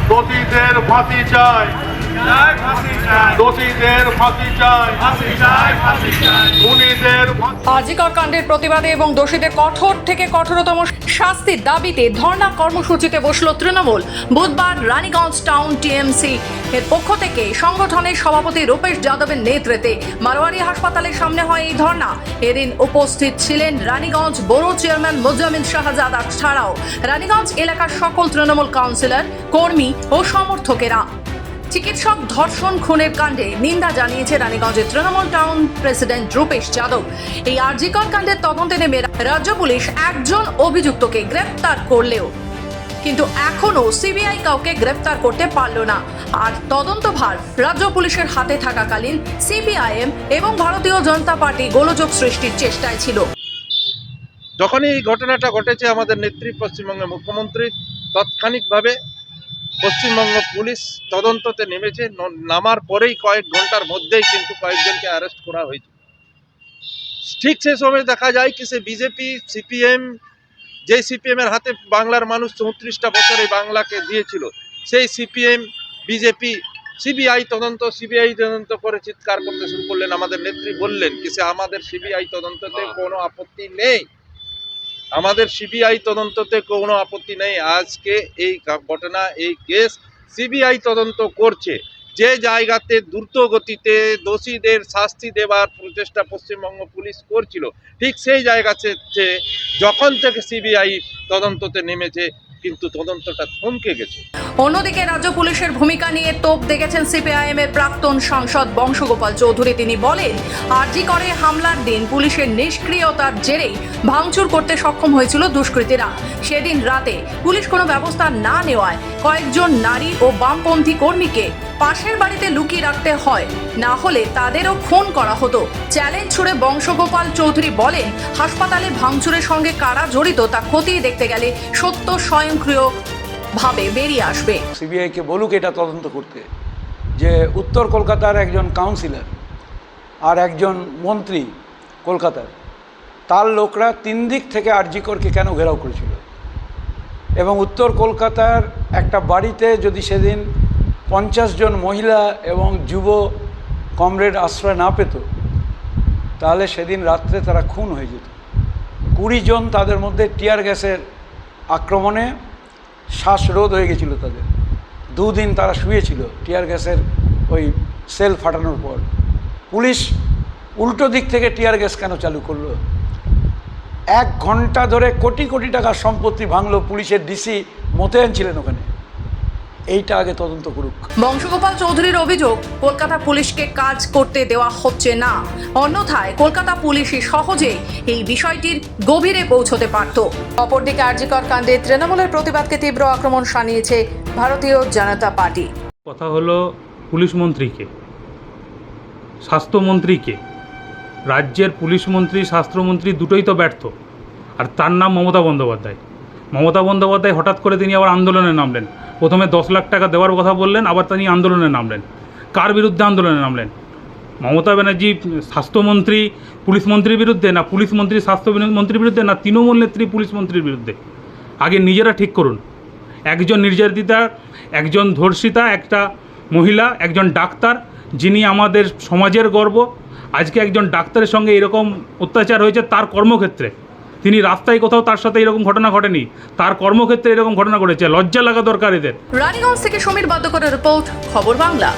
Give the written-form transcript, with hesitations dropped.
দোষীদের ফাঁসি চাই, দোষীদের ফাঁসি চাই, খুনিদের আরজি কর কাণ্ডের প্রতিবাদে এবং দোষীদের কঠোর থেকে কঠোরতম শাস্তির দাবিতে ধর্ণা কর্মসূচিতে বসল তৃণমূল। বুধবার রানীগঞ্জ টাউন টিএমসি এর পক্ষ থেকে সংগঠনের সভাপতি রূপেশ যাদবের নেতৃত্বে মারোয়ারি হাসপাতালের সামনে হয় এই ধর্ণা। এদিন উপস্থিত ছিলেন রানীগঞ্জ বড় চেয়ারম্যান মোজামিল শাহজাদা ছাড়াও রানীগঞ্জ এলাকার সকল তৃণমূল কাউন্সিলর, কর্মী ও সমর্থকেরা। চিকিৎসক ধর্ষণ খুনের কাণ্ডে নিন্দা জানিয়েছে রানীগঞ্জের তৃণমূল টাউন প্রেসিডেন্ট রূপেশ যাদব। এই আরজি কর কাণ্ডের তদন্তে নেমে রাজ্য পুলিশ একজন অভিযুক্তকে গ্রেফতার করলেও কিন্তু এখনো সিবিআই কাউকে গ্রেফতার করতে পারল না। আর তদন্তভার রাজ্য পুলিশের হাতে থাকাকালীন সিপিআইএম এবং ভারতীয় জনতা পার্টি গোলযোগ সৃষ্টির চেষ্টায় ছিল। যখনই এই ঘটনাটা ঘটেছে, আমাদের নেত্রী পশ্চিমবঙ্গের মুখ্যমন্ত্রী তাৎক্ষণিকভাবে পশ্চিমবঙ্গ পুলিশ তদন্ততে নেমেছে। নামার পরেই কয়েক ঘন্টার মধ্যেই কিন্তু কয়েকজনকে অ্যারেস্ট করা হয়েছে। ঠিক সে সময় দেখা যায় কি সে বিজেপি, সিপিএম, যে সিপিএমের হাতে বাংলার মানুষ 34টা বছর এই বাংলাকে দিয়েছিল, সেই সিপিএম, বিজেপি সিবিআই তদন্ত করে চিৎকার করতে শুরু করলেন। আমাদের নেত্রী বললেন কি সে আমাদের সিবিআই তদন্ততে কোনো আপত্তি নেই, আমাদের সিবিআই তদন্ততে কোনো আপত্তি নেই। আজকে এই ঘটনা, এই কেস সিবিআই তদন্ত করছে। যে জায়গাতে দ্রুত গতিতে দোষীদের শাস্তি দেওয়ার প্রচেষ্টা পশ্চিমবঙ্গ পুলিশ করছিল, ঠিক সেই জায়গাতে যখন থেকে সিবিআই তদন্ততে নেমেছে, কিন্তু তদন্তটা থমকে গেছে। অন্যদিকে রাজ্য পুলিশের ভূমিকা নিয়ে তোপ দেখেছেন সিপিআইএম এর প্রাক্তন সাংসদ বংশগোপাল চৌধুরী। তিনি বলেন, আরজি করে হামলার দিন পুলিশের নিষ্ক্রিয়তার জেরেই ভাঙচুর করতে সক্ষম হয়েছিল দুষ্কৃতীরা। সেদিন রাতে পুলিশ কোনো ব্যবস্থা না নেওয়ায় কয়েকজন নারী ও বামপন্থী কর্মীকে পাশের বাড়িতে লুকিয়ে রাখতে হয়, না হলে তাদেরও খুন করা হতো। চ্যালেঞ্জ ছুড়ে বংশগোপাল চৌধুরী বলেন, হাসপাতালে ভাঙচুরের সঙ্গে কারা জড়িত তা খতিয়ে দেখতে গেলে সত্য স্বয়ংক্রিয়ভাবে বেরিয়ে আসবে। সিবিআইকে বলুক এটা তদন্ত করতে, যে উত্তর কলকাতার একজন কাউন্সিলর আর একজন মন্ত্রী কলকাতার, তার লোকরা 3 দিক থেকে আরজি করকে কেন ঘেরাও করেছিল, এবং উত্তর কলকাতার একটা বাড়িতে যদি সেদিন 50 জন মহিলা এবং যুব কমরেড আশ্রয় না পেত, তাহলে সেদিন রাত্রে তারা খুন হয়ে যেত। 20 জন তাদের মধ্যে টিয়ার গ্যাসের আক্রমণে শ্বাসরোধ হয়ে গেছিল তাদের। 2 দিন তারা শুয়েছিল টিয়ার গ্যাসের ওই সেল ফাটানোর পর। পুলিশ উল্টো দিক থেকে টিয়ার গ্যাস কেন চালু করলো? 1 ঘন্টা ধরে কোটি কোটি টাকার সম্পত্তি ভাঙলো, পুলিশের ডিসি মোতায়েন ছিলেন ওখানে। এইটা আগে তদন্ত করুক। বংশগোপাল চৌধুরীর অভিযোগ, কলকাতা পুলিশকে কাজ করতে দেওয়া হচ্ছে না, অন্যথায় কলকাতা পুলিশই সহজেই এই বিষয়টির গভীরে পৌঁছতে পারত। অপরদিকে আরজি কর কাণ্ডে তৃণমূলের প্রতিবাদকে তীব্র আক্রমণ শানিয়েছে ভারতীয় জনতা পার্টি। কথা হলো পুলিশ মন্ত্রীকে, স্বাস্থ্যমন্ত্রীকে, রাজ্যের পুলিশ মন্ত্রী, স্বাস্থ্যমন্ত্রী দুটোই তো ব্যর্থ। আর তার নাম মমতা বন্দ্যোপাধ্যায়। মমতা বন্দ্যোপাধ্যায় হঠাৎ করে তিনি আবার আন্দোলনে নামলেন। প্রথমে 10 লাখ টাকা দেওয়ার কথা বললেন, আবার তিনি আন্দোলনে নামলেন। কার বিরুদ্ধে আন্দোলনে নামলেন? মমতা ব্যানার্জি স্বাস্থ্যমন্ত্রী পুলিশ মন্ত্রীর বিরুদ্ধে, না পুলিশ মন্ত্রী স্বাস্থ্যমন্ত্রীর বিরুদ্ধে, না তৃণমূল নেত্রী পুলিশ মন্ত্রীর বিরুদ্ধে? আগে নিজেরা ঠিক করুন। একজন নির্যাতিতা, একজন ধর্ষিতা, একটা মহিলা, একজন ডাক্তার, যিনি আমাদের সমাজের গর্ব, আজকে একজন ডাক্তারের সঙ্গে এরকম অত্যাচার হয়েছে তার কর্মক্ষেত্রে। তিনি রাস্তায় কোথাও তার সাথে এরকম ঘটনা ঘটেনি, তার কর্মক্ষেত্রে এরকম ঘটনা ঘটেছে। লজ্জা লাগা দরকার এদের। রানীগঞ্জ থেকে সমীর বাদ্যকরের রিপোর্ট, খবর বাংলা।